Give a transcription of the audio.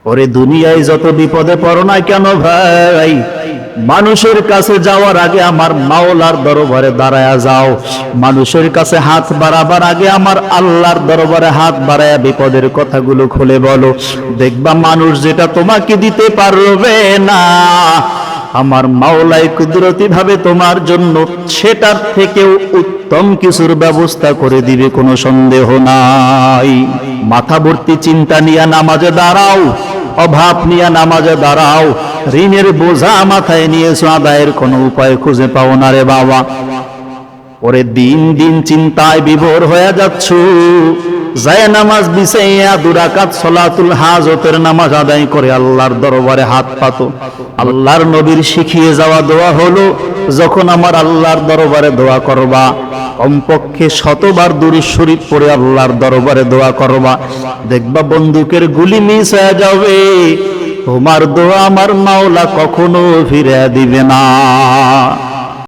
ওরে দুনিয়ায় যত বিপদে পড়ো না কেন ভাই, মানুষের কাছে যাওয়ার আগে আমার মাওলার দরবারে দাঁড়ায়া যাও। মানুষের কাছে হাত বাড়াবার আগে আমার আল্লাহর দরবারে হাত বাড়ায়া বিপদের কথাগুলো খুলে বলো। দেখবা মানুষ যেটা তোমাকে দিতে পারবে না, আমার মাওলাই কুদরতি ভাবে তোমার জন্য সেটার থেকেও উত্তম কিছুর ব্যবস্থা করে দিবে, কোনো সন্দেহ নাই। মাথা ভর্তি চিন্তা নিয়ে নামাজে দাঁড়াও, অভাব নিয়ে নামাজে দাঁড়াও, ঋণের বোঝা মাথায় নিয়েছো, আদায়ের কোনো উপায় খুঁজে পাও না রে বাবা। ওরে দিন দিন চিন্তায় বিভোর হয়ে যাচ্ছ, যায় নামাজ বিছাইয়া 2 রাকাত সালাতুল হাজতের নামাজ আদায় করে আল্লাহর দরবারে হাত পাতো। আল্লাহর নবীর শিখিয়ে যাওয়া দোয়া হলো, যখন আমার আল্লাহর দরবারে দোয়া করবা কমপক্ষে 100বার দুরূদ শরীফ পড়ে আল্লাহর দরবারে দোয়া করবা। দেখবা বন্দুকের গুলি মিস হয়ে যাবে, তোমার দোয়া আমার মাওলা কখনো ফিরে দিবে না।